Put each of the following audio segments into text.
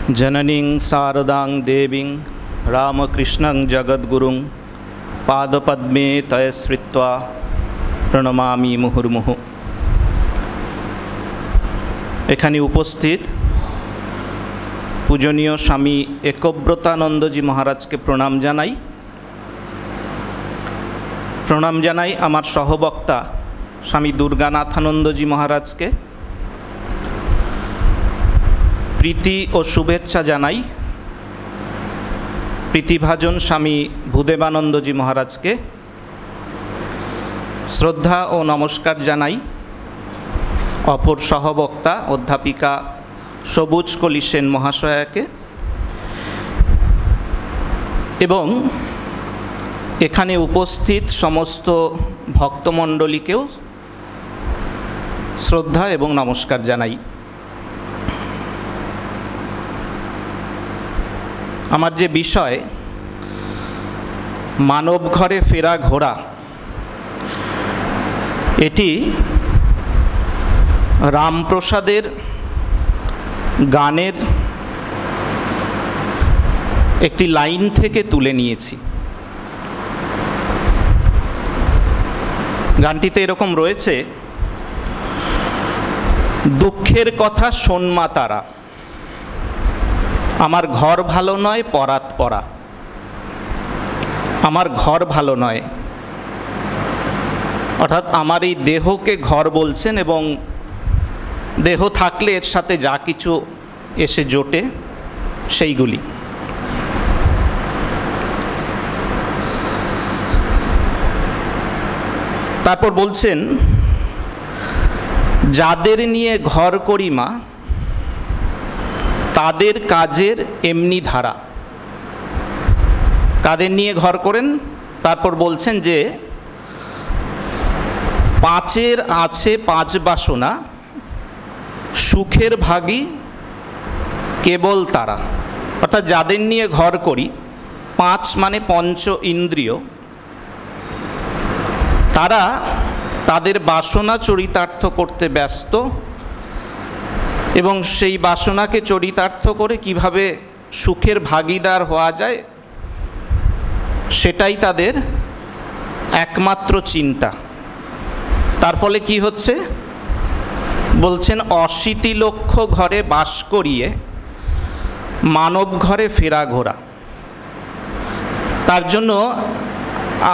जननीं शारदां देवीं रामकृष्णं जगद्गुरुं पादपद्मे तयस्मृत्वा प्रणमामि मुहुर्मुहुः। एखाने उपस्थित पूजनीय स्वामी एकव्रतानंदजी महाराज के प्रणाम जानाई आमार सहबक्ता स्वामी दुर्गानाथानंदजी महाराज के प्रीति और शुभेच्छा जानाई प्रीतिभाजन स्वामी भूदेवानंदजी महाराज के श्रद्धा और नमस्कार जानाई अपर सहबक्ता अध्यापिका सबुज कली सेन महाशया के एवं एखाने उपस्थित समस्त भक्तमंडलीकेও श्रद्धा एवं नमस्कार जानाई। आमार जे विषय मानव घरे फेरा घोड़ा एटी रामप्रसादेर गानेर एकटी लाइन थेके तुले निয়েছি। गानटीते एरकम रयेছে दुःखेर कथा शोन मा तारा आमार घर भालो नय परात परा आमार घर भालो नय अर्थात आमार এই দেহকে घर বলছেন এবং देह থাকলে এর সাথে যা কিছু এসে জোটে সেইগুলি। তারপর বলছেন যাদের নিয়ে ঘর করি মা তাদের কাজের এমনি ধারা। কাদের নিয়ে ঘর করেন তারপর বলছেন যে পাঁচের আছে পাঁচ বাসনা সুখের ভাগী কেবল তারা। অর্থাৎ যাদের নিয়ে ঘর করি পাঁচ মানে পঞ্চ ইন্দ্রিয় তারা তাদের বাসনা চরিতার্থ করতে ব্যস্ত এবং সেই বাসনাকে চরিতার্থ করে কিভাবে সুখের ভাগীদার হওয়া যায় সেটাই তাদের একমাত্র চিন্তা। তার ফলে কি হচ্ছে বলছেন ৮০ লক্ষ ঘরে বাস করিয়ে মানব ঘরে ফেরা ঘোরা। তার জন্য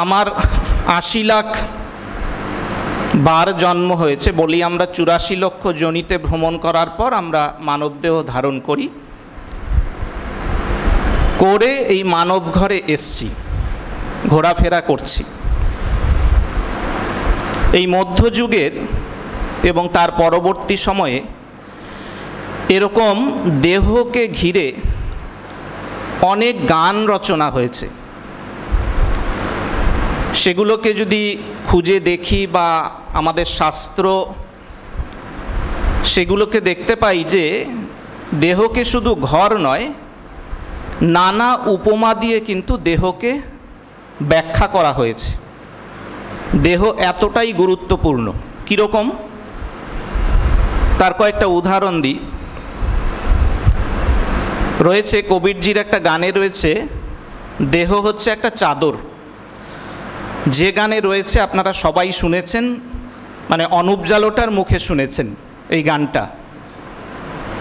আমার ৮০ লাখ বার জন্ম হয়েছে বলি আমরা ৮৪ লক্ষ জনিতে ভ্রমণ করার পর আমরা মানবদেহ ধারণ করি করে এই মানব ঘরে এসছি ঘোরাফেরা করছি। এই মধ্যযুগের এবং তার পরবর্তী সময়ে এরকম দেহকে ঘিরে অনেক গান রচনা হয়েছে। সেগুলোকে যদি খুঁজে দেখি বা আমাদের শাস্ত্র সেগুলোকে দেখতে পাই যে দেহকে শুধু ঘর নয় নানা উপমা দিয়ে কিন্তু দেহকে ব্যাখ্যা করা হয়েছে। দেহ এতটাই গুরুত্বপূর্ণ কীরকম তার কয়েকটা উদাহরণ দিই। রয়েছে কবিরজির একটা গানে রয়েছে দেহ হচ্ছে একটা চাদর। যে গানে রয়েছে আপনারা সবাই শুনেছেন মানে অনুপ জালোটার মুখে শুনেছেন এই গানটা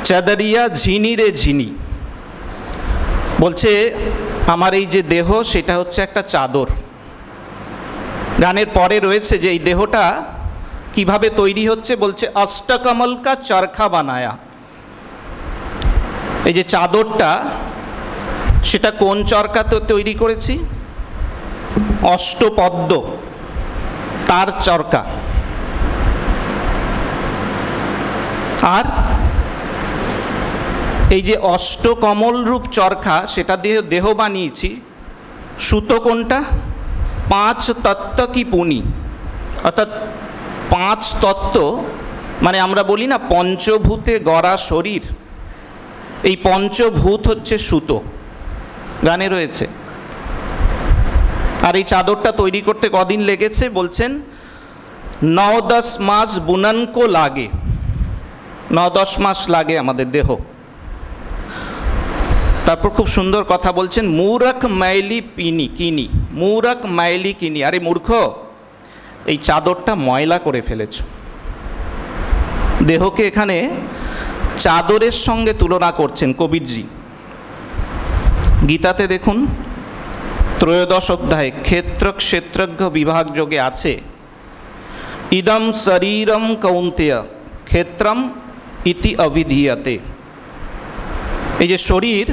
চাদরিয়া ঝিনি রে ঝিনি। বলছে আমার এই যে দেহ সেটা হচ্ছে একটা চাদর। গানের পরে রয়েছে যে এই দেহটা কিভাবে তৈরি হচ্ছে বলছে অষ্টকমল কা চরখা বানায়া। এই যে চাদরটা সেটা কোন চরকাতে তৈরি করেছি অষ্টপদ্ম তার চরকা। আর এই যে অষ্টকমল রূপ চরখা সেটা দিয়ে দেহ বানিয়েছি সুতো কোনটা পাঁচ তত্ত্ব কি পুনি অর্থাৎ পাঁচ তত্ত্ব মানে আমরা বলি না পঞ্চভূতে গড়া শরীর এই পঞ্চভূত হচ্ছে সুতো গানে রয়েছে। আর এই চাদরটা তৈরি করতে কদিন লেগেছে বলছেন ৯-১০ মাস বুনন কো লাগে ৯-১০ মাস লাগে আমাদের দেহ। তারপর খুব সুন্দর কথা বলছেন, মূরখ মাইলি কিনি, মূরখ মাইলি কিনি। আরে মূর্খ, এই চাদরটা ময়লা করে ফেলেছ। দেহকে এখানে চাদরের সঙ্গে তুলনা করছেন কবিরজি। গীতাতে দেখুন 13 অধ্যায়ে ক্ষেত্র ক্ষেত্রজ্ঞ বিভাগ যোগে আছে, ইদম শরীরম কৌন্তেয় ক্ষেত্রম ইতি অভিধীয়তে। এই যে শরীর,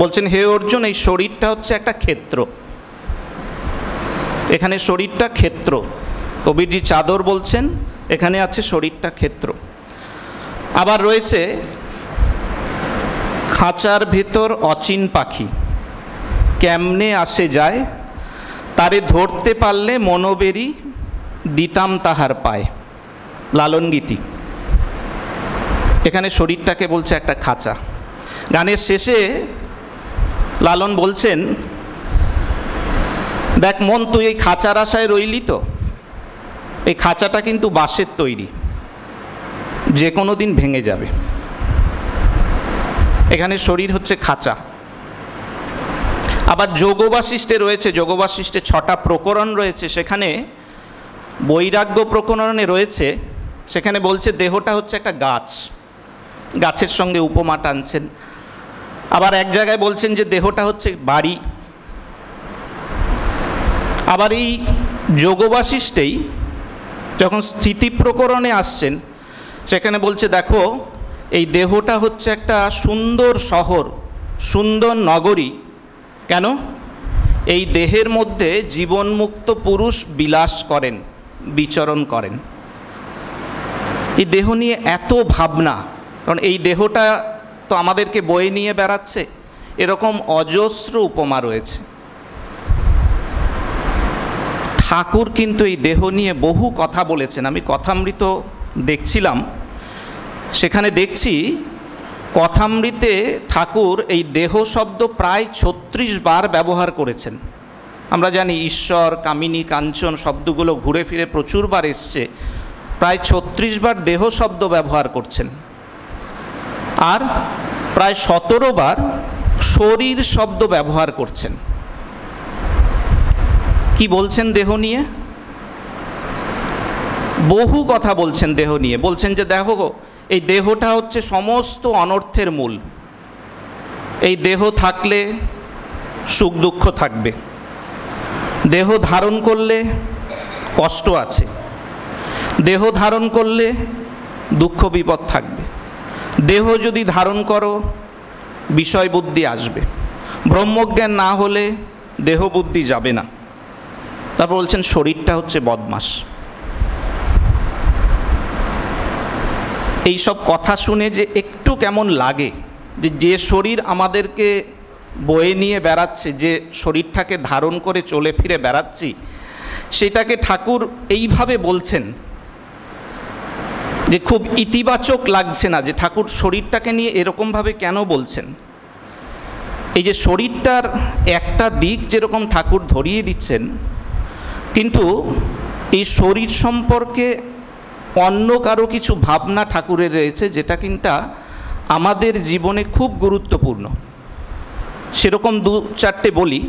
বলছেন হে অর্জুন, এই শরীরটা হচ্ছে একটা ক্ষেত্র। এখানে শরীরটা ক্ষেত্র, কবিরজি চাদর বলছেন, এখানে আছে শরীরটা ক্ষেত্র। আবার রয়েছে খাঁচার ভেতর অচিন পাখি, কেমনে আসে যায়, তারে ধরতে পারলে মনোবেরি দিতাম তাহার পায়। লালন গীতি। এখানে শরীরটাকে বলছে একটা খাঁচা। গানের শেষে লালন বলছেন, দেখ মন, তুই এই খাঁচার আশায় রইলি তো, এই খাঁচাটা কিন্তু বাঁশের তৈরি, যে কোনো দিন ভেঙে যাবে। এখানে শরীর হচ্ছে খাঁচা। আবার যোগবাশিষ্ঠে রয়েছে, যোগবাশিষ্ঠে 6টা প্রকরণ রয়েছে, সেখানে বৈরাগ্য প্রকরণে রয়েছে, সেখানে বলছে দেহটা হচ্ছে একটা গাছ, গাছের সঙ্গে উপমা টানছেন। আবার এক জায়গায় বলছেন যে দেহটা হচ্ছে বাড়ি। আবার এই যোগবাশিষ্ঠেই যখন স্থিতি প্রকরণে আসছেন, সেখানে বলছে দেখো এই দেহটা হচ্ছে একটা সুন্দর শহর, সুন্দর নগরী। কেন? এই দেহের মধ্যে জীবনমুক্ত পুরুষ বিলাস করেন, বিচরণ করেন। এই দেহ নিয়ে এত ভাবনা, কারণ এই দেহটা তো আমাদেরকে বয়ে নিয়ে বেড়াচ্ছে। এরকম অজস্র উপমা রয়েছে। ঠাকুর কিন্তু এই দেহ নিয়ে বহু কথা বলেছেন। আমি কথামৃত দেখছিলাম, সেখানে দেখছি কথামৃতে ঠাকুর এই দেহ শব্দ প্রায় 36 বার ব্যবহার করেছেন। আমরা জানি ঈশ্বর, কামিনী, কাঞ্চন শব্দগুলো ঘুরে ফিরে প্রচুরবার এসছে, প্রায় 36 বার দেহ শব্দ ব্যবহার করছেন। আর প্রায় 17 বার শরীর শব্দ ব্যবহার করছেন। কি বলছেন দেহ নিয়ে? বহু কথা বলছেন দেহ নিয়ে। বলছেন যে দেখো, এই দেহটা হচ্ছে সমস্ত অনর্থের মূল। এই দেহ থাকলে সুখ দুঃখ থাকবে, দেহ ধারণ করলে কষ্ট আছে, দেহ ধারণ করলে দুঃখ বিপদ থাকবে, দেহ যদি ধারণ করো বিষয় বুদ্ধি আসবে, ব্রহ্মজ্ঞান না হলে দেহ বুদ্ধি যাবে না। তারপর বলছেন শরীরটা হচ্ছে বদমাশ। এই সব কথা শুনে যে একটু কেমন লাগে, যে শরীর আমাদেরকে বয়ে নিয়ে বেড়াচ্ছে, যে শরীরটাকে ধারণ করে চলে ফিরে বেড়াচ্ছি, সেটাকে ঠাকুর এইভাবে বলছেন যে খুব ইতিবাচক লাগছে না, যে ঠাকুর শরীরটাকে নিয়ে এরকমভাবে কেন বলছেন। এই যে শরীরটার একটা দিক যেরকম ঠাকুর ধরিয়ে দিচ্ছেন, কিন্তু এই শরীর সম্পর্কে অন্য কারো কিছু ভাবনা ঠাকুরের রয়েছে, যেটা কিন্তু আমাদের জীবনে খুব গুরুত্বপূর্ণ। সেরকম 2-4টে বলি।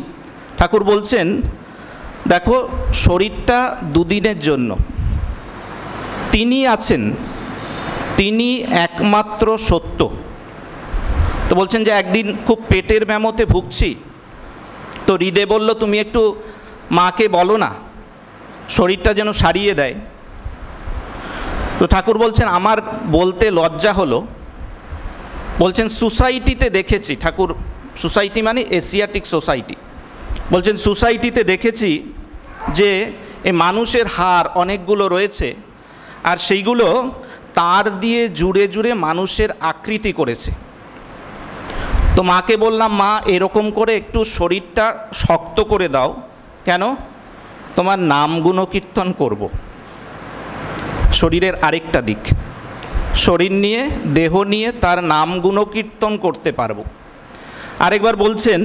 ঠাকুর বলছেন দেখো, শরীরটা দুদিনের জন্য, তিনি আছেন, তিনি একমাত্র সত্য। তো বলছেন যে একদিন খুব পেটের ব্যামোতে ভুগছি, তো হৃদে বলল তুমি একটু মাকে বলো না, শরীরটা যেন সারিয়ে দেয়। তো ঠাকুর বলছেন আমার বলতে লজ্জা হলো। বলছেন সোসাইটিতে দেখেছি, ঠাকুর সোসাইটি মানে এশিয়াটিক সোসাইটি, বলছেন সোসাইটিতে দেখেছি যে এই মানুষের হাড় অনেকগুলো রয়েছে, আর সেইগুলো তার দিয়ে জুড়ে জুড়ে মানুষের আকৃতি করেছে। তো মাকে বললাম, মা এরকম করে একটু শরীরটা শক্ত করে দাও। কেন? তোমার নাম গুণকীর্তন করব। শরীরের আরেকটা দিক, শরীর নিয়ে, দেহ নিয়ে তার নাম গুণকীর্তন করতে পারবো। আরেকবার বলছেন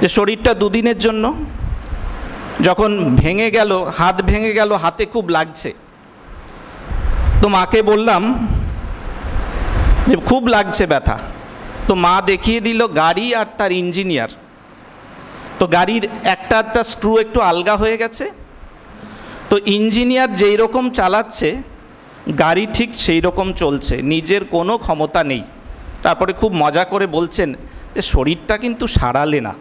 যে শরীরটা দুদিনের জন্য, যখন ভেঙে গেল, হাত ভেঙে গেল, হাতে খুব লাগছে, তো মাকে বললাম যে খুব লাগছে ব্যথা, তো মা দেখিয়ে দিল গাড়ি আর তার ইঞ্জিনিয়ার। তো গাড়ির একটা স্ক্রু একটু আলগা হয়ে গেছে, তো ইঞ্জিনিয়ার যেই রকম চালাচ্ছে গাড়ি ঠিক সেই রকম চলছে, নিজের কোনো ক্ষমতা নেই। তারপরে খুব মজা করে বলছেন যে শরীরটা কিন্তু সারালে না।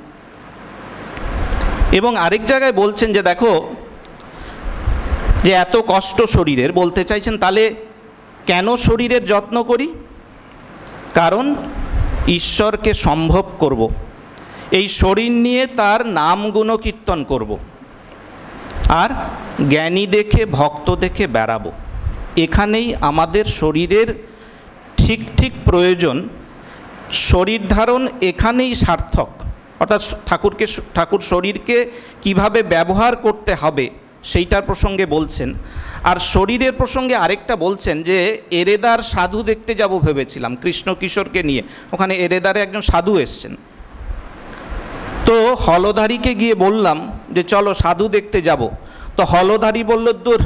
এবং আরেক জায়গায় বলছেন যে দেখো, যে এত কষ্ট শরীরের, বলতে চাইছেন তাহলে কেন শরীরের যত্ন করি? কারণ ঈশ্বরকে সম্ভব করব, এই শরীর নিয়ে তার নাম গুণকীর্তন করব, আর জ্ঞানী দেখে ভক্ত দেখে বেড়াবো। এখানেই আমাদের শরীরের ঠিক ঠিক প্রয়োজন। শরীর ধারণ এখানেই সার্থক, অর্থাৎ ঠাকুর শরীরকে কিভাবে ব্যবহার করতে হবে সেইটার প্রসঙ্গে বলছেন। আর শরীরের প্রসঙ্গে আরেকটা বলছেন যে এরেদার সাধু দেখতে যাব ভেবেছিলাম কৃষ্ণ কিশোরকে নিয়ে, ওখানে এরেদারে একজন সাধু এসছেন। তো হলধারীকে গিয়ে বললাম যে চলো সাধু দেখতে যাব। তো হলধারী বলল দূর,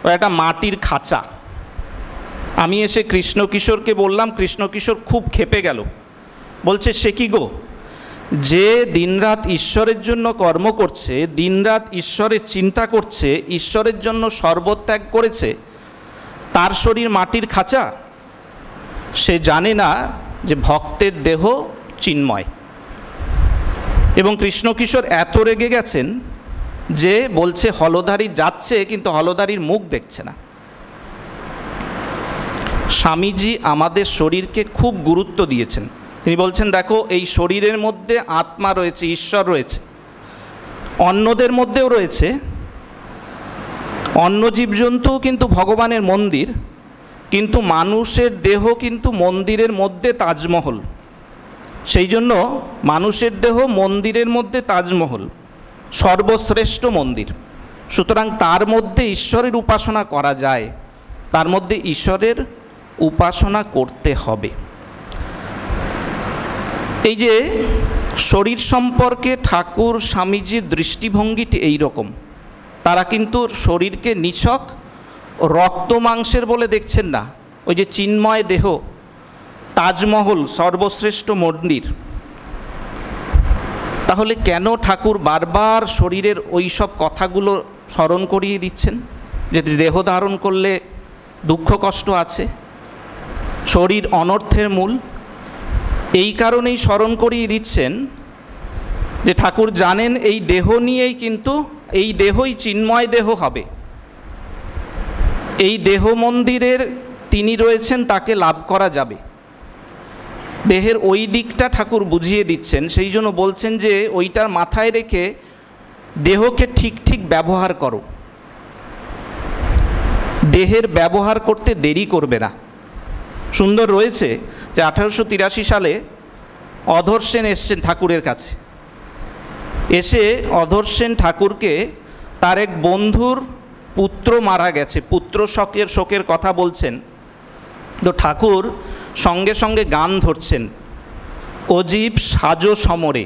ও একটা মাটির খাঁচা। আমি এসে কৃষ্ণ কিশোরকে বললাম, কৃষ্ণ কিশোর খুব ক্ষেপে গেল, বলছে সে কি গো, যে দিনরাত ঈশ্বরের জন্য কর্ম করছে, দিনরাত ঈশ্বরের চিন্তা করছে, ঈশ্বরের জন্য সর্বত্যাগ করেছে, তার শরীর মাটির খাঁচা? সে জানে না যে ভক্তের দেহ চিন্ময়। এবং কৃষ্ণ কিশোর এত রেগে গেছেন যে বলছে হলধারী যাচ্ছে কিন্তু হলধারীর মুখ দেখছে না। স্বামীজি আমাদের শরীরকে খুব গুরুত্ব দিয়েছেন। তিনি বলছেন দেখো, এই শরীরের মধ্যে আত্মা রয়েছে, ঈশ্বর রয়েছে, অন্যদের মধ্যেও রয়েছে। অন্য জীবজন্তুও কিন্তু ভগবানের মন্দির, কিন্তু মানুষের দেহ কিন্তু মন্দিরের মধ্যে তাজমহল। সেই জন্য মানুষের দেহ মন্দিরের মধ্যে তাজমহল, সর্বশ্রেষ্ঠ মন্দির। সুতরাং তার মধ্যে ঈশ্বরের উপাসনা করা যায়, তার মধ্যে ঈশ্বরের উপাসনা করতে হবে। এই যে শরীর সম্পর্কে ঠাকুর স্বামীজির দৃষ্টিভঙ্গিটি এই রকম। তারা কিন্তু শরীরকে নিছক রক্ত মাংসের বলে দেখছেন না। ওই যে চিন্ময় দেহ, তাজমহল, সর্বশ্রেষ্ঠ মন্দির। তাহলে কেন ঠাকুর বারবার শরীরের ওই সব কথাগুলো স্মরণ করিয়ে দিচ্ছেন? যে দেহ ধারণ করলে দুঃখ কষ্ট আছে, শরীর অনর্থের মূল। এই কারণেই স্মরণ করিয়ে দিচ্ছেন যে ঠাকুর জানেন এই দেহ নিয়েই কিন্তু, এই দেহই চিন্ময় দেহ হবে। এই দেহ মন্দিরের তিনি রয়েছেন, তাকে লাভ করা যাবে। দেহের ওই দিকটা ঠাকুর বুঝিয়ে দিচ্ছেন। সেই জন্য বলছেন যে ওইটার মাথায় রেখে দেহকে ঠিক ঠিক ব্যবহার করো, দেহের ব্যবহার করতে দেরি করবে না। সুন্দর রয়েছে যে 1883 সালে অধর সেন এসছেন ঠাকুরের কাছে। এসে অধর সেন ঠাকুরকে তার এক বন্ধুর পুত্র মারা গেছে, পুত্র শোকের কথা বলছেন। তো ঠাকুর সঙ্গে সঙ্গে গান ধরছেন, অজীব সাজো সমরে,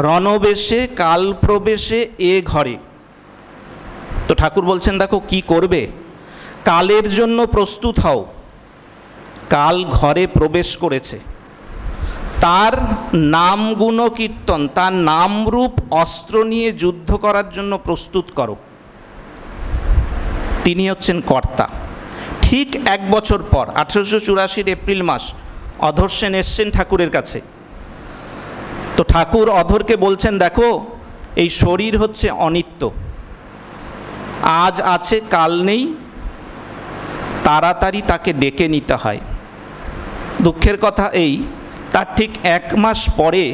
রণবেশে কাল প্রবেশে এ ঘরে। তো ঠাকুর বলছেন দেখো কি করবে, কালের জন্য প্রস্তুত হও, কাল ঘরে প্রবেশ করেছে, তার নাম গুণ কীর্তন, তার নামরূপ অস্ত্র নিয়ে যুদ্ধ করার জন্য প্রস্তুত করো, তিনি হচ্ছেন কর্তা। ঠিক 1 বছর পর 1884 এপ্রিল মাস অধর সেন এসছেন ঠাকুরের কাছে। তো ঠাকুর অধরকে বলছেন দেখো, এই শরীর হচ্ছে অনিত্য, আজ আছে কাল নেই, তাড়াতাড়ি তাকে ডেকে নিতে হয়। দুঃখের কথা এই, তার ঠিক 1 মাস পরে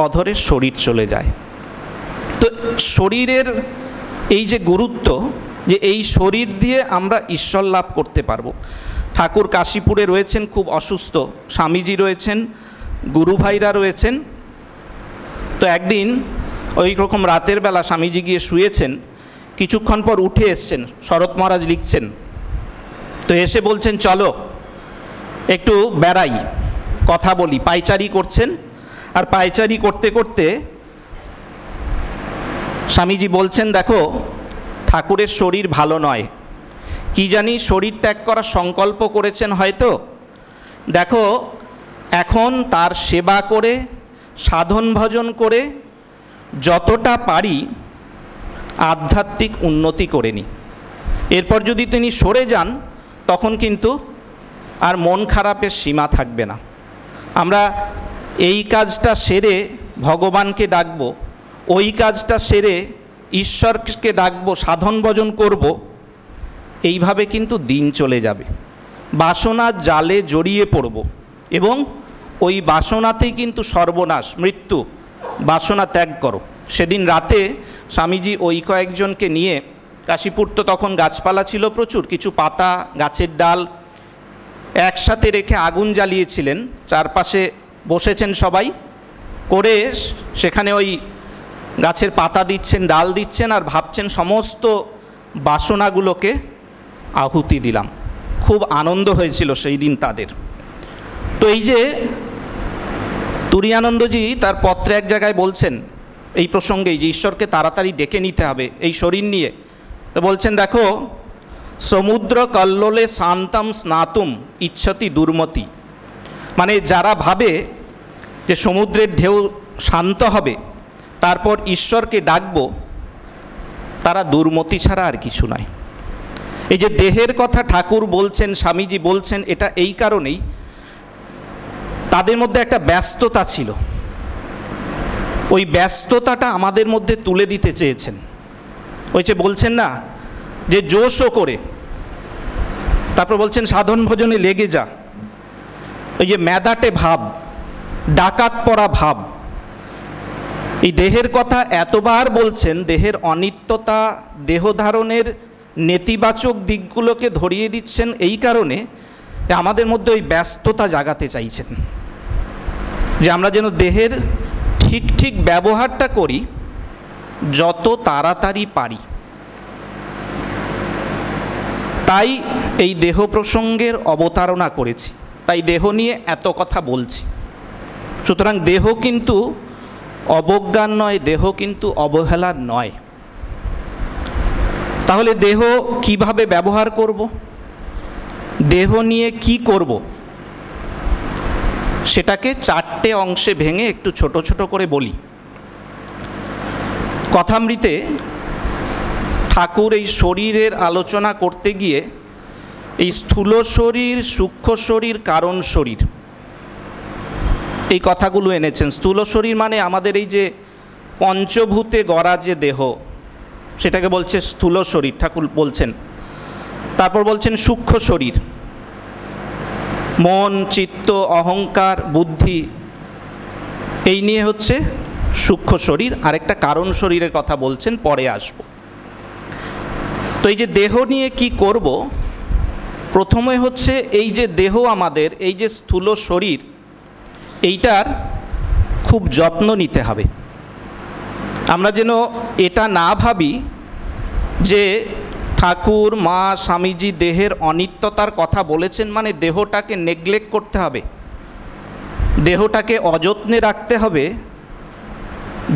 অধরের শরীর চলে যায়। তো শরীরের এই যে গুরুত্ব, যে এই শরীর দিয়ে আমরা ঈশ্বর লাভ করতে পারবো। ঠাকুর কাশীপুরে রয়েছেন, খুব অসুস্থ, স্বামীজি রয়েছেন, গুরু ভাইরা রয়েছেন। তো একদিন ওই রকম রাতের বেলা স্বামীজি গিয়ে শুয়েছেন, কিছুক্ষণ পর উঠে এসছেন, শরৎ মহারাজ লিখছেন। তো এসে বলছেন চলো একটু বেড়াই, কথা বলি। পায়চারি করছেন, আর পায়চারি করতে করতে স্বামীজি বলছেন দেখো, ঠাকুরের শরীর ভালো নয়, কি জানি শরীর ত্যাগ করার সংকল্প করেছেন হয়তো, দেখো এখন তার সেবা করে সাধন ভজন করে যতটা পারি আধ্যাত্মিক উন্নতি করে নিই। এরপর যদি তিনি সরে যান তখন কিন্তু আর মন খারাপের সীমা থাকবে না। আমরা এই কাজটা সেরে ভগবানকে ডাকবো, ওই কাজটা সেরে ঈশ্বরকে ডাকবো, সাধন ভজন করব, এইভাবে কিন্তু দিন চলে যাবে। বাসনার জালে জড়িয়ে পড়ব এবং ওই বাসনাতেই কিন্তু সর্বনাশ, মৃত্যু। বাসনা ত্যাগ করো। সেদিন রাতে স্বামীজি ওই কয়েকজনকে নিয়ে, কাশীপুর তো তখন গাছপালা ছিল প্রচুর, কিছু পাতা গাছের ডাল একসাথে রেখে আগুন জ্বালিয়েছিলেন, চারপাশে বসেছেন সবাই করে, সেখানে ওই গাছের পাতা দিচ্ছেন, ডাল দিচ্ছেন আর ভাবছেন সমস্ত বাসনাগুলোকে আহুতি দিলাম। খুব আনন্দ হয়েছিল সেই দিন তাদের। তো এই যে তুরীয়ানন্দজি তার পত্রে এক জায়গায় বলছেন এই প্রসঙ্গেই যে ঈশ্বরকে তাড়াতাড়ি ডেকে নিতে হবে এই শরীর নিয়ে। তো বলছেন দেখো, সমুদ্র কল্লোলে শান্তম স্নাতুম ইচ্ছতি দুর্মতি, মানে যারা ভাবে যে সমুদ্রের ঢেউ শান্ত হবে তারপর ঈশ্বরকে ডাকবো, তারা দুর্মতি ছাড়া আর কিছু নয়। এই যে দেহের কথা ঠাকুর বলছেন, স্বামীজি বলছেন, এটা এই কারণেই তাদের মধ্যে একটা ব্যস্ততা ছিল। ওই ব্যস্ততাটা আমাদের মধ্যে তুলে দিতে চেয়েছেন। ওই যে বলছেন না যে জোশও করে, তারপর বলছেন সাধন ভজনে লেগে যা। ওই যে মেদাটে ভাব, ডাকাত পড়া ভাব, এই দেহের কথা এতবার বলছেন, দেহের অনিত্যতা, দেহ ধারণের নেতিবাচক দিকগুলোকে ধরিয়ে দিচ্ছেন এই কারণে যে আমাদের মধ্যে ওই ব্যস্ততা জাগাতে চাইছেন, যে আমরা যেন দেহের ঠিক ঠিক ব্যবহারটা করি যত তাড়াতাড়ি পারি। তাই এই দেহ প্রসঙ্গের অবতারণা করেছি, তাই দেহ নিয়ে এত কথা বলছি। সুতরাং দেহ কিন্তু অবজ্ঞার নয়, দেহ কিন্তু অবহেলার নয়। তাহলে দেহ কিভাবে ব্যবহার করব, দেহ নিয়ে কি করব, সেটাকে চারটে অংশে ভেঙে একটু ছোট ছোট করে বলি। কথামৃতে ঠাকুর এই শরীরের আলোচনা করতে গিয়ে এই স্থূল শরীর, সূক্ষ্ম শরীর, কারণ শরীর, এই কথাগুলো এনেছেন। স্থূল শরীর মানে আমাদের এই যে পঞ্চভূতে গড়া যে দেহ, সেটাকে বলছে স্থূল শরীর ঠাকুর বলছেন। তারপর বলছেন সূক্ষ্ম শরীর, মন, চিত্ত, অহংকার, বুদ্ধি, এই নিয়ে হচ্ছে সূক্ষ্ম শরীর। আরেকটা কারণ শরীরের কথা বলছেন, পরে আসব। তো এই যে দেহ নিয়ে কি করব, প্রথমে হচ্ছে এই যে দেহ আমাদের, এই যে স্থূল শরীর, এইটার খুব যত্ন নিতে হবে। আমরা যেন এটা না ভাবি যে ঠাকুর, মা, স্বামীজি দেহের অনিত্যতার কথা বলেছেন মানে দেহটাকে নেগলেক্ট করতে হবে, দেহটাকে অযত্নে রাখতে হবে,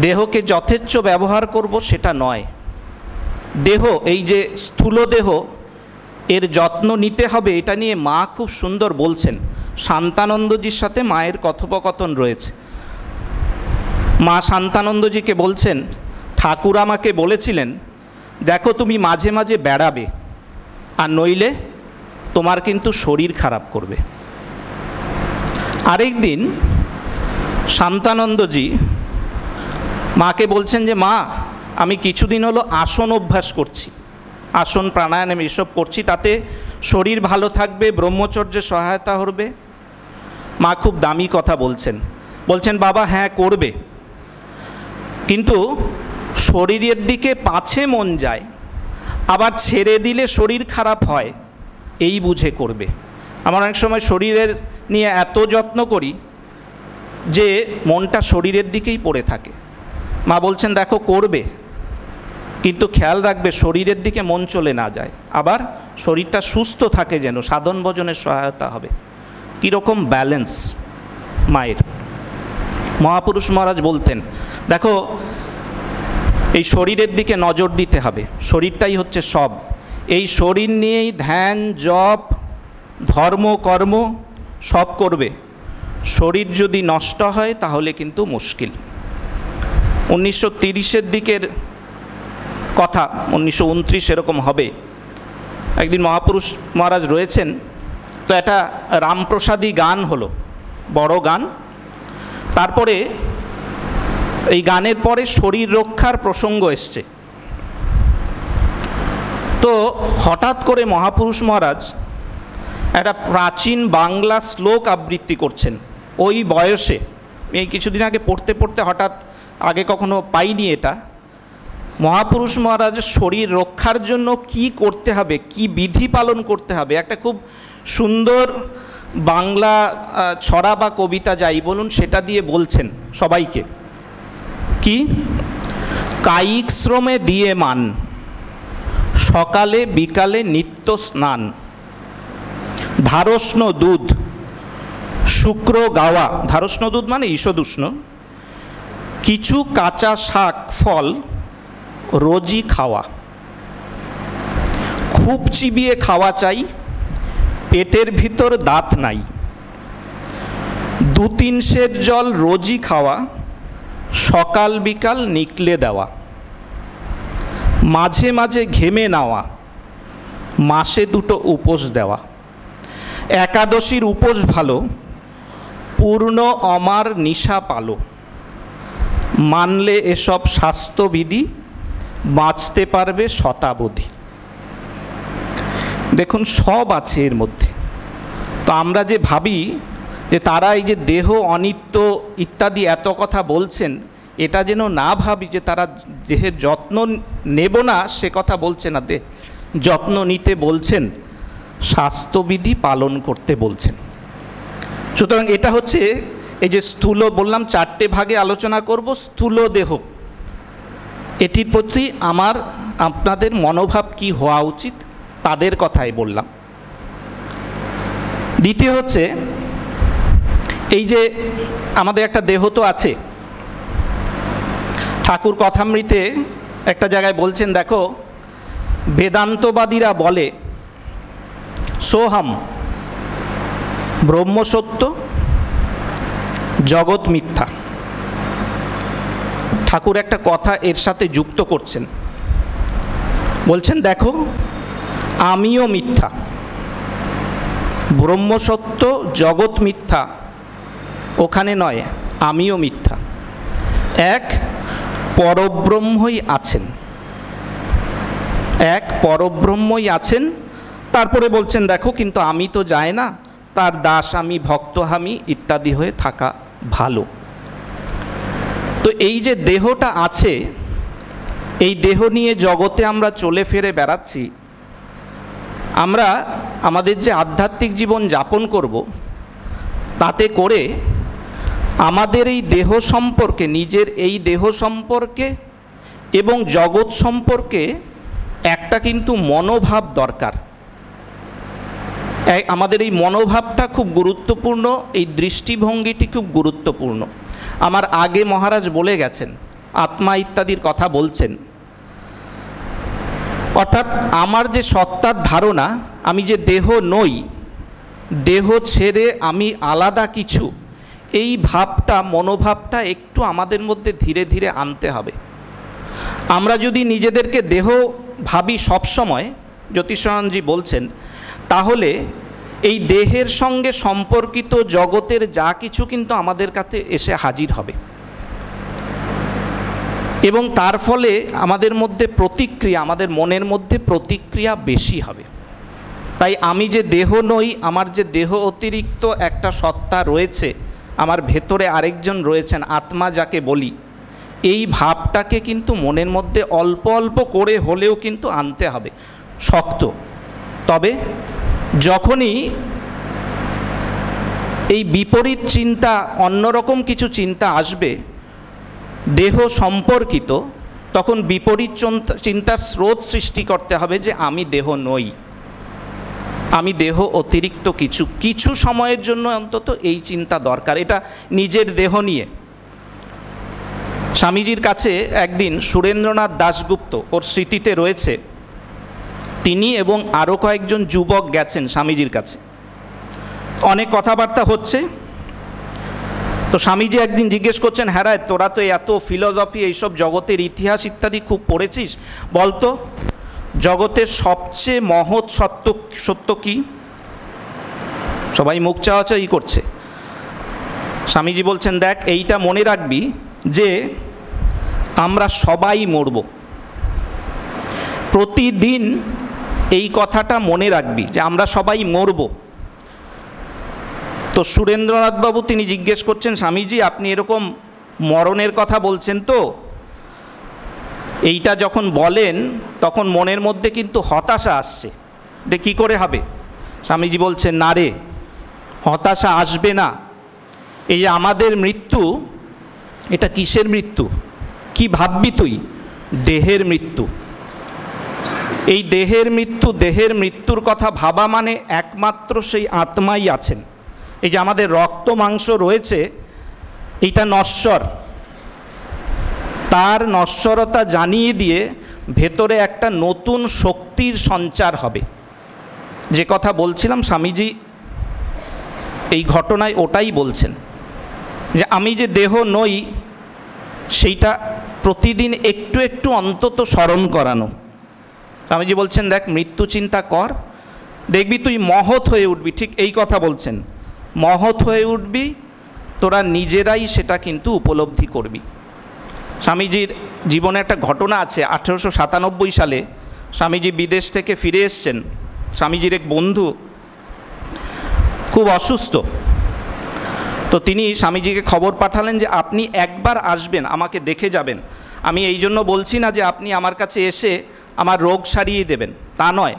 দেহকে যথেচ্ছ ব্যবহার করব, সেটা নয়। দেহ, এই যে স্থূল দেহ, এর যত্ন নিতে হবে, এটা নিয়ে মা খুব সুন্দর বলছেন। শান্তানন্দজির সাথে মায়ের কথোপকথন রয়েছে। মা শান্তানন্দজিকে বলছেন, ঠাকুর আমাকে বলেছিলেন দেখো তুমি মাঝে মাঝে বেড়াবে, আর নইলে তোমার কিন্তু শরীর খারাপ করবে। আরেক দিন শান্তানন্দজি মাকে বলছেন যে মা, আমি কিছুদিন হলো আসন অভ্যাস করছি, আসন প্রাণায়াম এসব করছি, তাতে শরীর ভালো থাকবে, ব্রহ্মচর্যে সহায়তা হবে। মা খুব দামি কথা বলছেন, বলছেন বাবা হ্যাঁ করবে, কিন্তু শরীরের দিকে পাছে মন যায়, আবার ছেড়ে দিলে শরীর খারাপ হয়, এই বুঝে করবে। আমার অনেক সময় শরীরের নিয়ে এত যত্ন করি যে মনটা শরীরের দিকেই পড়ে থাকে। মা বলছেন দেখো করবে, কিন্তু খেয়াল রাখবে শরীরের দিকে মন চলে না যায়, আবার শরীরটা সুস্থ থাকে, যেন সাধন ভজনের সহায়তা হবে। কীরকম ব্যালেন্স মায়ের। মহাপুরুষ মহারাজ বলতেন দেখো এই শরীরের দিকে নজর দিতে হবে, শরীরটাই হচ্ছে সব। এই শরীর নিয়েই ধ্যান, জপ, ধর্ম, কর্ম সব করবে, শরীর যদি নষ্ট হয় তাহলে কিন্তু মুশকিল। 1930-এর দিকের কথা, 1929 এরকম হবে। একদিন মহাপুরুষ মহারাজ রয়েছেন, তো একটা রামপ্রসাদী গান হলো, বড় গান। তারপরে এই গানের পরে শরীর রক্ষার প্রসঙ্গ এসছে। তো হঠাৎ করে মহাপুরুষ মহারাজ একটা প্রাচীন বাংলা শ্লোক আবৃত্তি করছেন ওই বয়সে। এই কিছুদিন আগে পড়তে পড়তে হঠাৎ, আগে কখনো পাইনি এটা, মহাপুরুষ মহারাজ শরীর রক্ষার জন্য কি করতে হবে, কি বিধি পালন করতে হবে, একটা খুব সুন্দর বাংলা ছড়া বা কবিতা যাই বলুন সেটা দিয়ে বলছেন সবাইকে। কি? কায়িক শ্রমে দিয়ে মান, সকালে বিকালে নিত্য স্নান, ধারষ্ণ দুধ শুক্র গাওয়া, ধারষ্ণ দুধ মানে ঈষদুষ্ণ, কিছু কাঁচা শাক ফল রোজই খাওয়া, খুব চিবিয়ে খাওয়া চাই, পেটের ভিতর দাঁত নাই, 2-3 সের জল রোজই খাওয়া, সকাল বিকাল নিকলে দেওয়া, মাঝে মাঝে ঘেমে নেওয়া, মাসে 2 উপোস দেওয়া। একাদশীর উপোস ভালো, পূর্ণ অমার নিশা পালো, মানলে এসব স্বাস্থ্যবিধি, বাঁচতে পারবে শতাবধি। দেখুন সব আছে এর মধ্যে। তো আমরা যে ভাবি যে তারা এই যে দেহ অনিত্য ইত্যাদি এত কথা বলছেন, এটা যেন না ভাবি যে তারা দেহের যত্ন নেব না সে কথা বলছে না, দেহ যত্ন নিতে বলছেন, স্বাস্থ্যবিধি পালন করতে বলছেন। সুতরাং এটা হচ্ছে এই যে স্থূল, বললাম 4টে ভাগে আলোচনা করব, স্থূল দেহ, এটির প্রতি আমার আপনাদের মনোভাব কি হওয়া উচিত তাদের কথাই বললাম। দ্বিতীয় হচ্ছে এই যে আমাদের একটা দেহ তো আছে, ঠাকুর কথামৃতে একটা জায়গায় বলছেন, দেখো বেদান্তবাদীরা বলে সোহম, ব্রহ্ম সত্য, জগৎ মিথ্যা। ঠাকুর একটা কথা এর সাথে যুক্ত করছেন, বলছেন দেখো আমিও মিথ্যা, ব্রহ্ম সত্য জগৎ মিথ্যা ওখানে নয়, আমিও মিথ্যা, এক পরব্রহ্মই আছেন, এক পরব্রহ্মই আছেন। তারপরে বলছেন দেখো কিন্তু আমি তো যাই না, তার দাস আমি, ভক্ত আমি ইত্যাদি হয়ে থাকা ভালো। তো এই যে দেহটা আছে, এই দেহ নিয়ে জগতে আমরা চলে ফিরে বেড়াচ্ছি। আমরা আমাদের যে আধ্যাত্মিক জীবন যাপন করব, তাতে করে আমাদের এই দেহ সম্পর্কে, নিজের এই দেহ সম্পর্কে এবং জগৎ সম্পর্কে একটা কিন্তু মনোভাব দরকার। আমাদের এই মনোভাবটা খুব গুরুত্বপূর্ণ, এই দৃষ্টিভঙ্গিটি খুব গুরুত্বপূর্ণ। আমার আগে মহারাজ বলে গেছেন, আত্মা ইত্যাদির কথা বলছেন, অর্থাৎ আমার যে সত্তার ধারণা, আমি যে দেহ নই, দেহ ছেড়ে আমি আলাদা কিছু, এই ভাবটা, মনোভাবটা একটু আমাদের মধ্যে ধীরে ধীরে আনতে হবে। আমরা যদি নিজেদেরকে দেহ ভাবি সবসময়, জ্যোতিষায়নজি বলছেন, তাহলে এই দেহের সঙ্গে সম্পর্কিত জগতের যা কিছু কিন্তু আমাদের কাছে এসে হাজির হবে এবং তার ফলে আমাদের মধ্যে প্রতিক্রিয়া, আমাদের মনের মধ্যে প্রতিক্রিয়া বেশি হবে। তাই আমি যে দেহ নই, আমার যে দেহ অতিরিক্ত একটা সত্তা রয়েছে, আমার ভেতরে আরেকজন রয়েছেন, আত্মা যাকে বলি, এই ভাবটাকে কিন্তু মনের মধ্যে অল্প অল্প করে হলেও কিন্তু আনতে হবে, শক্ত। তবে যখনই এই বিপরীত চিন্তা, অন্যরকম কিছু চিন্তা আসবে দেহ সম্পর্কিত, তখন বিপরীত চিন্তার স্রোত সৃষ্টি করতে হবে যে আমি দেহ নই, আমি দেহ অতিরিক্ত কিছু, কিছু সময়ের জন্য অন্তত এই চিন্তা দরকার। এটা নিজের দেহ নিয়ে। স্বামীজির কাছে একদিন সুরেন্দ্রনাথ দাশগুপ্ত, ওর স্মৃতিতে রয়েছে, তিনি এবং আরও কয়েকজন যুবক গেছেন স্বামীজির কাছে। অনেক কথাবার্তা হচ্ছে। তো স্বামীজি একদিন জিজ্ঞেস করছেন, হ্যাঁ রে, তোরা তো এত ফিলোসফি, এইসব জগতের ইতিহাস ইত্যাদি খুব পড়েছিস, বলতো জগতের সবচেয়ে মহৎ সত্য কি? সবাই মুখ চাওয়াচাই করছে। স্বামীজি বলছেন, দেখ, এইটা মনে রাখবি যে আমরা সবাই মরব। প্রতিদিন এই কথাটা মনে রাখবি যে আমরা সবাই মরব। তো সুরেন্দ্রনাথবাবু তিনি জিজ্ঞেস করছেন, স্বামীজি আপনি এরকম মরণের কথা বলছেন তো? এইটা যখন বলেন তখন মনের মধ্যে কিন্তু হতাশা আসছে, এটা কী করে হবে? স্বামীজি বলছেন, না রে, হতাশা আসবে না। এই যে আমাদের মৃত্যু, এটা কিসের মৃত্যু? কি ভাববি তুই? দেহের মৃত্যু। এই দেহের মৃত্যু, দেহের মৃত্যুর কথা ভাবা মানে একমাত্র সেই আত্মাই আছেন। এই যে আমাদের রক্ত মাংস রয়েছে, এইটা নশ্বর। তার নশ্বরতা জানিয়ে দিয়ে ভেতরে একটা নতুন শক্তির সঞ্চার হবে। যে কথা বলছিলাম, স্বামীজি এই ঘটনায় ওটাই বলছেন, যে আমি যে দেহ নই সেইটা প্রতিদিন একটু একটু অন্তত স্মরণ করানো। স্বামীজি বলছেন, দেখ, মৃত্যু চিন্তা কর, দেখবি তুই মহৎ হয়ে উঠবি। ঠিক এই কথা বলছেন, মহৎ হয়ে উঠবি, তোরা নিজেরাই সেটা কিন্তু উপলব্ধি করবি। স্বামীজির জীবনে একটা ঘটনা আছে। 1897 সালে স্বামীজি বিদেশ থেকে ফিরে এসছেন। স্বামীজির এক বন্ধু খুব অসুস্থ। তো তিনি স্বামীজিকে খবর পাঠালেন যে আপনি একবার আসবেন, আমাকে দেখে যাবেন। আমি এই জন্য বলছি না যে আপনি আমার কাছে এসে আমার রোগ সারিয়ে দেবেন, তা নয়,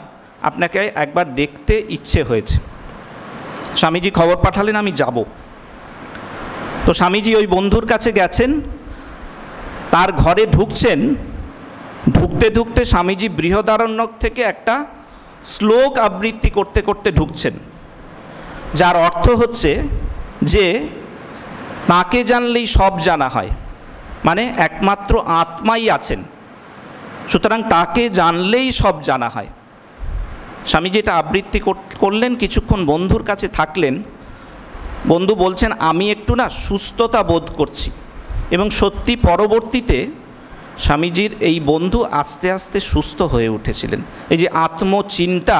আপনাকে একবার দেখতে ইচ্ছে হয়েছে। স্বামীজি খবর পাঠালেন, আমি যাব। তো স্বামীজি ওই বন্ধুর কাছে গেছেন, তার ঘরে ঢুকছেন। ঢুকতে ঢুকতে স্বামীজি বৃহদারণ্যক থেকে একটা শ্লোক আবৃত্তি করতে করতে ঢুকছেন, যার অর্থ হচ্ছে যে তাকে জানলেই সব জানা হয়, মানে একমাত্র আত্মাই আছেন, সুতরাং তাকে জানলেই সব জানা হয়। স্বামীজি এটা আবৃত্তি করলেন, কিছুক্ষণ বন্ধুর কাছে থাকলেন। বন্ধু বলছেন, আমি একটু না সুস্থতা বোধ করছি। এবং সত্যি পরবর্তীতে স্বামীজির এই বন্ধু আস্তে আস্তে সুস্থ হয়ে উঠেছিলেন। এই যে আত্মচিন্তা,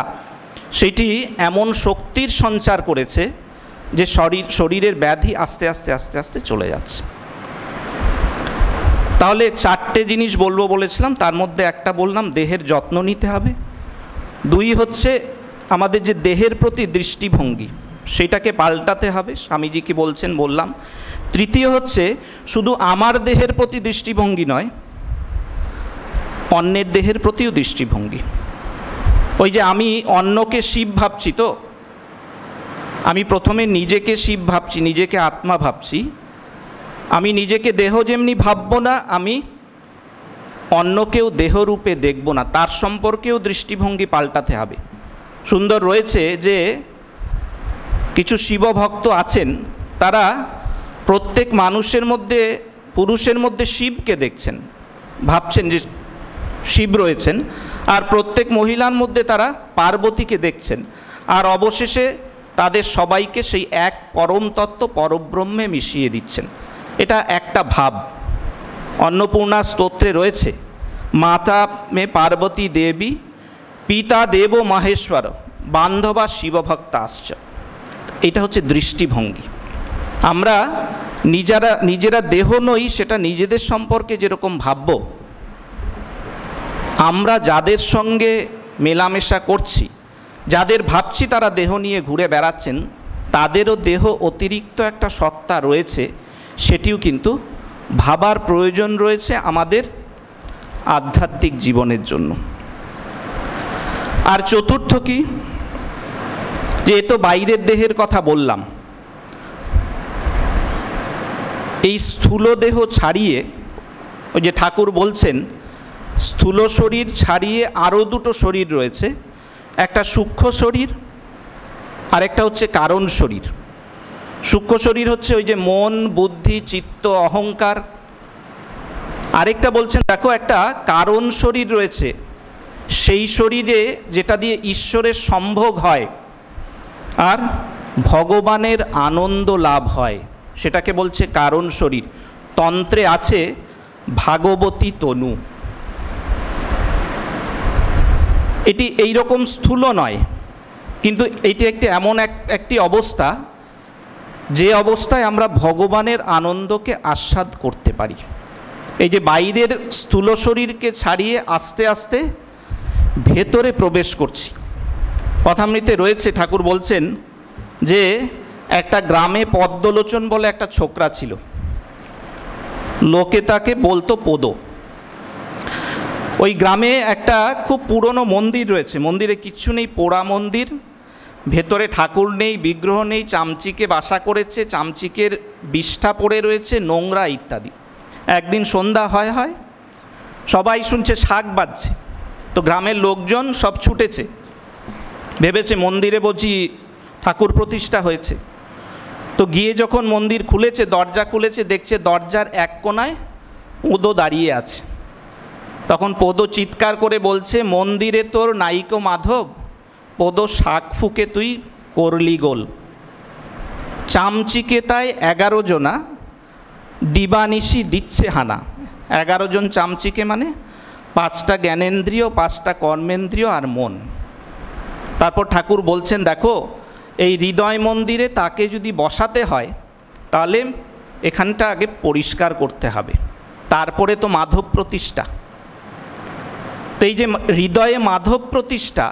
সেটি এমন শক্তির সঞ্চার করেছে যে শরীরের ব্যাধি আস্তে আস্তে আস্তে আস্তে চলে যাচ্ছে। তাহলে 4টে জিনিস বলবো বলেছিলাম, তার মধ্যে একটা বললাম দেহের যত্ন নিতে হবে। 2 হচ্ছে আমাদের যে দেহের প্রতি দৃষ্টিভঙ্গি, সেটাকে পাল্টাতে হবে, স্বামীজি কি বলছেন বললাম। 3 হচ্ছে শুধু আমার দেহের প্রতি দৃষ্টিভঙ্গি নয়, অন্যের দেহের প্রতিও দৃষ্টিভঙ্গি। ওই যে আমি অন্যকে শিব ভাবছি, তো আমি প্রথমে নিজেকে শিব ভাবছি, নিজেকে আত্মা ভাবছি। আমি নিজেকে দেহ যেমনি ভাববো না, আমি অন্যকেও দেহরূপে দেখব না, তার সম্পর্কেও দৃষ্টিভঙ্গি পাল্টাতে হবে। সুন্দর রয়েছে যে কিছু শিবভক্ত আছেন, তারা প্রত্যেক মানুষের মধ্যে, পুরুষের মধ্যে শিবকে দেখছেন, ভাবছেন যে শিব রয়েছেন, আর প্রত্যেক মহিলার মধ্যে তারা পার্বতীকে দেখছেন, আর অবশেষে তাদের সবাইকে সেই এক পরম তত্ত্ব পরব্রহ্মে মিশিয়ে দিচ্ছেন। এটা একটা ভাব। অন্নপূর্ণা স্তোত্রে রয়েছে, মাতা মে পার্বতী দেবী, পিতা দেব মহেশ্বর, বান্ধবা শিবভক্তাশ্চ। এটা হচ্ছে দৃষ্টিভঙ্গি। আমরা নিজেরা দেহ নই, সেটা নিজেদের সম্পর্কে যেরকম ভাবব, আমরা যাদের সঙ্গে মেলামেশা করছি, যাদের ভাবছি তারা দেহ নিয়ে ঘুরে বেড়াচ্ছেন, তাদেরও দেহ অতিরিক্ত একটা সত্তা রয়েছে, সেটিও কিন্তু ভাবার প্রয়োজন রয়েছে আমাদের আধ্যাত্মিক জীবনের জন্য। আর 4র্থ কি, যে তো বাইরের দেহের কথা বললাম, এই স্থূল দেহ ছাড়িয়ে, ওই যে ঠাকুর বলছেন স্থূল শরীর ছাড়িয়ে আরও 2টো শরীর রয়েছে, একটা সূক্ষ্ম শরীর আর একটা হচ্ছে কারণ শরীর। সূক্ষ্ম শরীর হচ্ছে ওই যে মন, বুদ্ধি, চিত্ত, অহংকার। আরেকটা বলছেন, দেখো একটা কারণ শরীর রয়েছে, সেই শরীরে যেটা দিয়ে ঈশ্বরের সম্ভোগ হয়। আর ভগবানের আনন্দ লাভ হয়, সেটাকে বলছে কারণ শরীর। তন্ত্রে আছে ভাগবতী তনু। এটি এইরকম স্থূল নয়, কিন্তু এটি একটি এমন একটি অবস্থা, যে অবস্থায় আমরা ভগবানের আনন্দকে আস্বাদ করতে পারি। এই যে বাইরের স্থূল শরীরকে ছাড়িয়ে আস্তে আস্তে ভেতরে প্রবেশ করছি। কথামৃতে রয়েছে, ঠাকুর বলছেন যে একটা গ্রামে পদ্মলোচন বলে একটা ছোকরা ছিল, লোকে তাকে বলতো পদ। ওই গ্রামে একটা খুব পুরনো মন্দির রয়েছে, মন্দিরে কিচ্ছু নেই, পোড়া মন্দির, ভেতরে ঠাকুর নেই, বিগ্রহ নেই, চামচিকে বাসা করেছে, চামচিকের বিষ্ঠা পড়ে রয়েছে, নোংরা ইত্যাদি। একদিন সন্ধ্যা হয়, সবাই শুনছে শাঁখ বাজছে, তো গ্রামের লোকজন সব ছুটেছে, ভেবেছে মন্দিরে বুঝি ঠাকুর প্রতিষ্ঠা হয়েছে। তো গিয়ে যখন মন্দির খুলেছে, দরজা খুলেছে, দেখছে দরজার এক কোণায় পদ দাঁড়িয়ে আছে। তখন পদ চিৎকার করে বলছে, মন্দিরে তোর নাইকো মাধব, পদ শাঁখ ফুকে তুই করলি গোল। চামচিকে তাই 11 জনা, দিবানিশি দিচ্ছে হানা। 11 জন চামচিকে মানে 5টা জ্ঞানেন্দ্রিয়, 5টা কর্মেন্দ্রিয় আর মন। তারপর ঠাকুর বলছেন, দেখো এই হৃদয় মন্দিরে তাকে যদি বসাতে হয়, তাহলে এখানটা আগে পরিষ্কার করতে হবে, তারপরে তো মাধব প্রতিষ্ঠা। তো এই যে হৃদয়ে মাধব প্রতিষ্ঠা,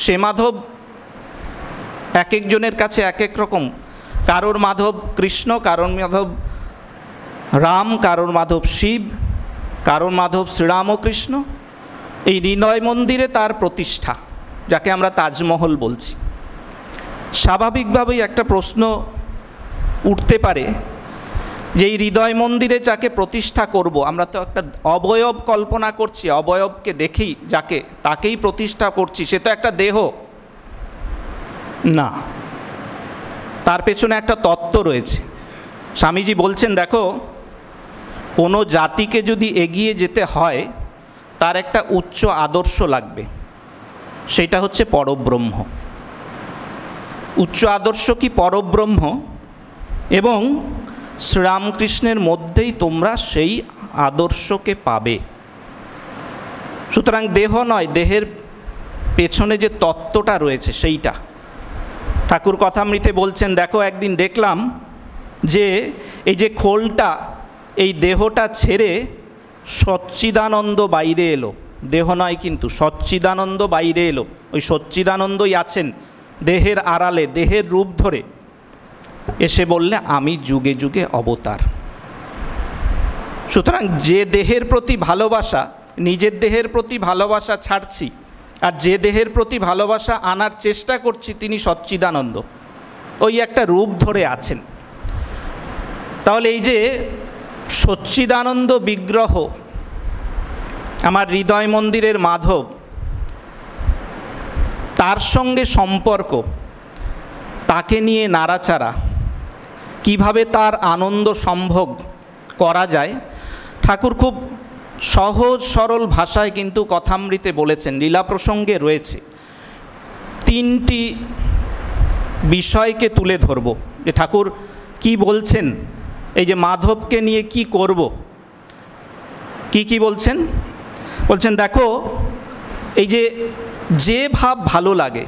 সে মাধব এক একজনের কাছে এক এক রকম। কারোর মাধব কৃষ্ণ, কারোর মাধব রাম, কারোর মাধব শিব, কারোর মাধব শ্রীরামকৃষ্ণ। এই হৃদয় মন্দিরে তার প্রতিষ্ঠা, যাকে আমরা তাজমহল বলছি। স্বাভাবিকভাবেই একটা প্রশ্ন উঠতে পারে যে এই হৃদয় মন্দিরে যাকে প্রতিষ্ঠা করব, আমরা তো একটা অবয়ব কল্পনা করছি, অবয়বকে দেখেই যাকে তাকেই প্রতিষ্ঠা করছি, সে তো একটা দেহ না, তার পেছনে একটা তত্ত্ব রয়েছে। স্বামীজি বলছেন, দেখো কোনো জাতিকে যদি এগিয়ে যেতে হয়, তার একটা উচ্চ আদর্শ লাগবে, সেটা হচ্ছে পরব্রহ্ম। উচ্চ আদর্শ কি? পরব্রহ্ম। এবং শ্রীরামকৃষ্ণের মধ্যেই তোমরা সেই আদর্শকে পাবে। সুতরাং দেহ নয়, দেহের পেছনে যে তত্ত্বটা রয়েছে সেইটা। ঠাকুর কথামৃতে বলছেন, দেখো একদিন দেখলাম যে এই যে খোলটা, এই দেহটা ছেড়ে সচ্চিদানন্দ বাইরে এলো। দেহ নয় কিন্তু, সচ্চিদানন্দ বাইরে এলো। ওই সচ্চিদানন্দই আছেন দেহের আড়ালে, দেহের রূপ ধরে এসে বললে, আমি যুগে যুগে অবতার। সুতরাং যে দেহের প্রতি ভালোবাসা, নিজের দেহের প্রতি ভালোবাসা ছাড়ছি, আর যে দেহের প্রতি ভালোবাসা আনার চেষ্টা করছি, তিনি সচ্চিদানন্দ, ওই একটা রূপ ধরে আছেন। তাহলে এই যে সচ্চিদানন্দ বিগ্রহ, আমার হৃদয় মন্দিরের মাধব, তার সঙ্গে সম্পর্ক, তাকে নিয়ে নাড়াচাড়া, কিভাবে তার আনন্দ সম্ভোগ করা যায়, ঠাকুর খুব সহজ সরল ভাষায় কিন্তু কথামৃতে বলেছেন। লীলা প্রসঙ্গে রয়েছে। 3টি বিষয়কে তুলে ধরব, যে ঠাকুর কি বলছেন, এই যে মাধবকে নিয়ে কি করব, কি বলছেন। বলছেন, দেখো এই যে ভাব ভালো লাগে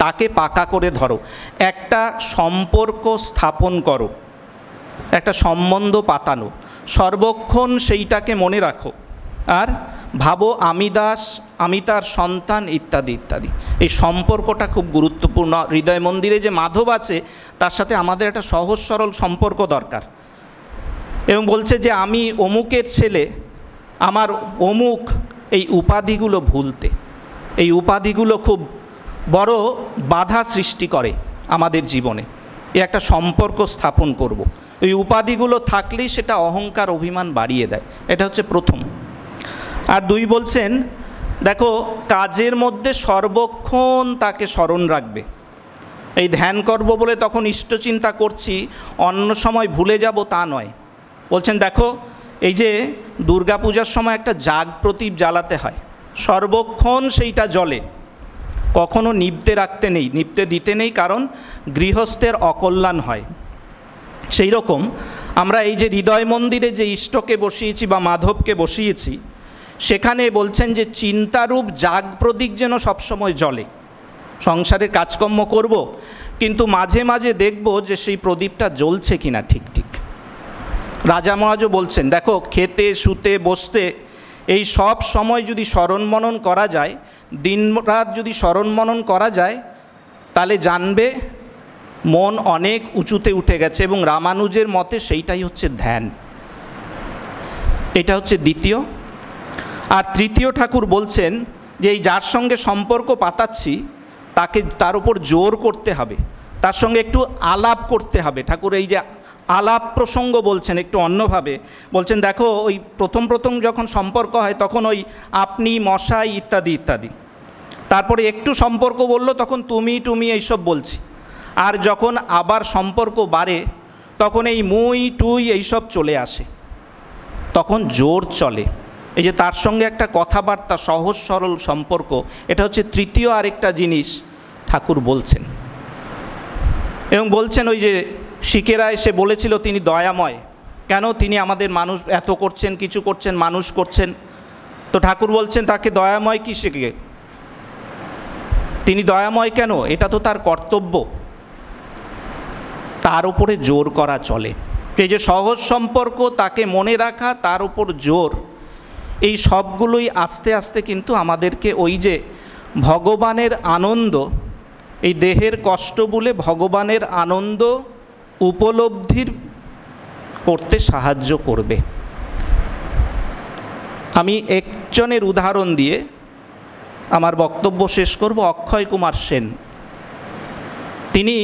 তাকে পাকা করে ধরো, একটা সম্পর্ক স্থাপন করো, একটা সম্বন্ধ পাতানো, সর্বক্ষণ সেইটাকে মনে রাখো, আর ভাবো আমি দাস, আমি তার সন্তান, ইত্যাদি ইত্যাদি। এই সম্পর্কটা খুব গুরুত্বপূর্ণ। হৃদয় মন্দিরে যে মাধব আছে, তার সাথে আমাদের একটা সহজ সরল সম্পর্ক দরকার। এবং বলছে যে আমি অমুকের ছেলে, আমার অমুক, এই উপাধিগুলো ভুলতে, এই উপাধিগুলো খুব বড় বাধা সৃষ্টি করে আমাদের জীবনে। এই একটা সম্পর্ক স্থাপন করব, এই উপাধিগুলো থাকলেই সেটা অহংকার অভিমান বাড়িয়ে দেয়। এটা হচ্ছে প্রথম। আর 2 বলছেন, দেখো কাজের মধ্যে সর্বক্ষণ তাকে স্মরণ রাখবে। এই ধ্যান করব বলে তখন ইষ্টচিন্তা করছি, অন্য সময় ভুলে যাব তা নয়। বলছেন, দেখো এই যে দুর্গাপূজার সময় একটা জাগ প্রদীপ জ্বালাতে হয়, সর্বক্ষণ সেইটা জ্বলে, কখনো নিভতে দিতে নেই, কারণ গৃহস্থের অকল্যাণ হয়। সেই রকম আমরা এই যে হৃদয় মন্দিরে যে ইষ্টকে বসিয়েছি বা মাধবকে বসিয়েছি, সেখানে বলছেন যে চিন্তারূপ জাগ প্রদীপ যেন সবসময় জ্বলে। সংসারের কাজকর্ম করব, কিন্তু মাঝে মাঝে দেখব যে সেই প্রদীপটা জ্বলছে কিনা ঠিক ঠিক। রাজা মহারাজও বলছেন, দেখো খেতে শুতে বসতে এই সব সময় যদি স্মরণ মনন করা যায়, দিন রাত যদি স্মরণ মনন করা যায়, তাহলে জানবে মন অনেক উঁচুতে উঠে গেছে। এবং রামানুজের মতে সেইটাই হচ্ছে ধ্যান। এটা হচ্ছে দ্বিতীয়। আর তৃতীয় ঠাকুর বলছেন যে এই যার সঙ্গে সম্পর্ক পাতাচ্ছি তার উপর জোর করতে হবে, তার সঙ্গে একটু আলাপ করতে হবে। ঠাকুর এই যে আলাপ প্রসঙ্গ বলছেন একটু অন্যভাবে, বলছেন দেখো ওই প্রথম যখন সম্পর্ক হয় তখন ওই আপনি, মশাই ইত্যাদি ইত্যাদি, তারপরে একটু সম্পর্ক বললো তখন তুমি এইসব বলছি, আর যখন আবার সম্পর্ক বাড়ে তখন এই মুই টুই এইসব চলে আসে, তখন জোর চলে। এই যে তার সঙ্গে একটা কথাবার্তা, সহজ সরল সম্পর্ক, এটা হচ্ছে তৃতীয় আরেকটা জিনিস ঠাকুর বলছেন। এবং বলছেন ওই যে শিকেরা এসে বলেছিল তিনি দয়াময়, কেন তিনি আমাদের মানুষ এত করছেন, কিছু করছেন, মানুষ করছেন। তো ঠাকুর বলছেন তাকে দয়াময় কি শিখে, তিনি দয়াময় কেন, এটা তো তার কর্তব্য, তার উপরে জোর করা চলে। এই যে সহজ সম্পর্ক, তাকে মনে রাখা, তার উপর জোর, এই সবগুলোই আস্তে আস্তে কিন্তু আমাদেরকে ওই যে ভগবানের আনন্দ, এই দেহের কষ্ট বলে ভগবানের আনন্দ উপলব্ধির করতে সাহায্য করবে। আমি একজনের উদাহরণ দিয়ে আমার বক্তব্য শেষ করব। অক্ষয় কুমার সেন, তিনি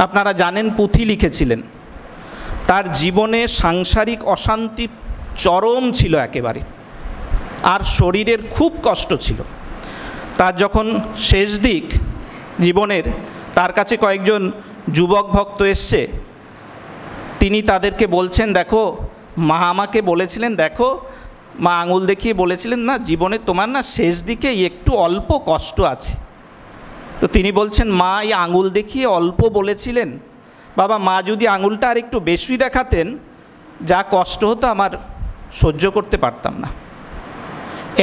আপনারা জানেন পুঁথি লিখেছিলেন। তার জীবনে সাংসারিক অশান্তি চরম ছিল একেবারে, আর শরীরের খুব কষ্ট ছিল। তার যখন শেষ দিক জীবনের, তার কাছে কয়েকজন যুবক ভক্ত এসছে, তিনি তাদেরকে বলছেন, দেখো মা আমাকে বলেছিলেন, দেখো মা আঙুল দেখিয়ে বলেছিলেন না জীবনে তোমার না শেষ দিকে একটু অল্প কষ্ট আছে। তো তিনি বলছেন, মা এই আঙুল দেখিয়ে অল্প বলেছিলেন, বাবা মা যদি আঙুলটা আর একটু বেশি দেখাতেন, যা কষ্ট হতো আমার সহ্য করতে পারতাম না।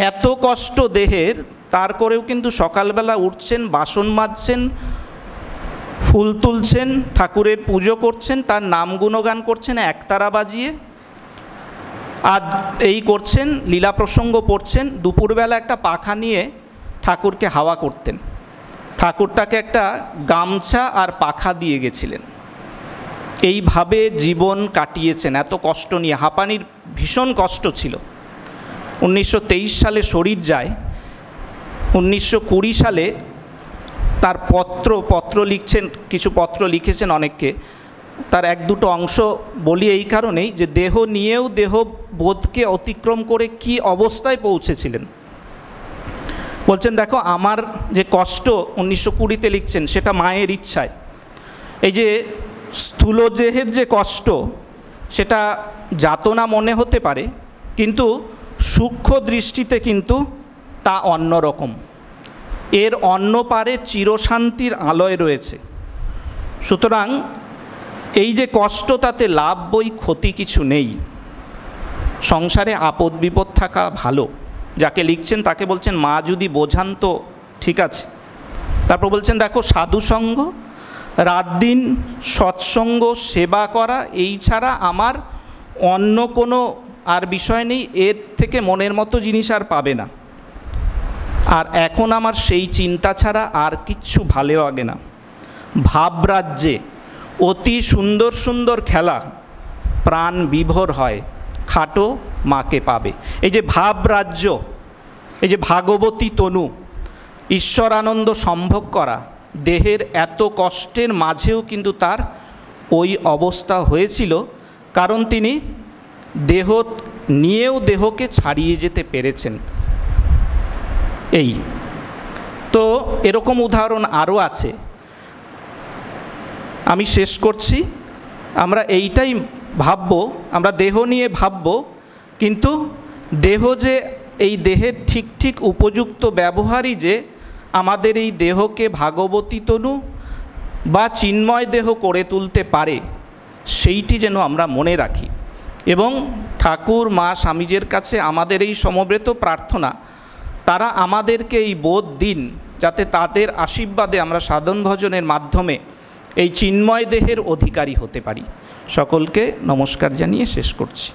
এত কষ্ট দেহের, তার করেও কিন্তু সকালবেলা উঠছেন, বাসন মাজছেন, ফুল তুলছেন, ঠাকুরের পুজো করছেন, তার নাম গুণগান করছেন একতারা বাজিয়ে, আর এই করছেন, লীলা প্রসঙ্গ পড়ছেন। দুপুরবেলা একটা পাখা নিয়ে ঠাকুরকে হাওয়া করতেন। ঠাকুর তাকে একটা গামছা আর পাখা দিয়ে গেছিলেন। এইভাবে জীবন কাটিয়েছেন এত কষ্ট নিয়ে। হাঁপানির ভীষণ কষ্ট ছিল। 1923 সালে শরীর যায়। 1920 সালে তার পত্র লিখছেন, কিছু পত্র লিখেছেন অনেককে। তার এক দুটো অংশ বলি এই কারণেই যে দেহ নিয়েও দেহবোধকে অতিক্রম করে কি অবস্থায় পৌঁছেছিলেন। বলছেন, দেখো আমার যে কষ্ট 1920-তে লিখছেন, সেটা মায়ের ইচ্ছায়। এই যে স্থূল দেহের যে কষ্ট, সেটা যাতনা মনে হতে পারে, কিন্তু সূক্ষ্ম দৃষ্টিতে কিন্তু তা অন্যরকম। এর অন্য পারে চিরশান্তির আলয় রয়েছে। সুতরাং এই যে কষ্ট, তাতে লাভ বই ক্ষতি কিছু নেই। সংসারে আপদ বিপদ থাকা ভালো। যাকে লিখছেন তাকে বলছেন, মা যদি বোঝান তো ঠিক আছে। তারপর বলছেন, দেখো সাধুসঙ্গ, রাত দিন সৎসঙ্গ, সেবা করা, এই ছাড়া আমার অন্য কোনো আর বিষয় নেই। এর থেকে মনের মতো জিনিস আর পাবে না। আর এখন আমার সেই চিন্তা ছাড়া আর কিচ্ছু ভালো লাগে না। ভাবরাজ্যে অতি সুন্দর সুন্দর খেলা, প্রাণ বিভোর হয়, খাটো মাকে পাবে। এই যে ভাবরাজ্য, এই যে ভাগবতী তনু, ঈশ্বরানন্দ সম্ভোগ করা, দেহের এত কষ্টের মাঝেও কিন্তু তার ওই অবস্থা হয়েছিল, কারণ তিনি দেহ নিয়েও দেহকে ছাড়িয়ে যেতে পেরেছেন। এই তো এরকম উদাহরণ আরও আছে। আমি শেষ করছি। আমরা এইটাই ভাবব, আমরা দেহ নিয়ে ভাবব, কিন্তু দেহ যে এই দেহের ঠিক ঠিক উপযুক্ত ব্যবহারই যে আমাদের এই দেহকে ভাগবতী তনু বা চিন্ময় দেহ করে তুলতে পারে, সেইটি যেন আমরা মনে রাখি। এবং ঠাকুর মা স্বামীজির কাছে আমাদের এই সমবেত প্রার্থনা, তারা আমাদেরকে এই বোধ দিন, যাতে তাদের আশীর্বাদে আমরা সাধন ভজনের মাধ্যমে এই চিন্ময় দেহের অধিকারী হতে পারি। সকলকে নমস্কার জানিয়ে শেষ করছি।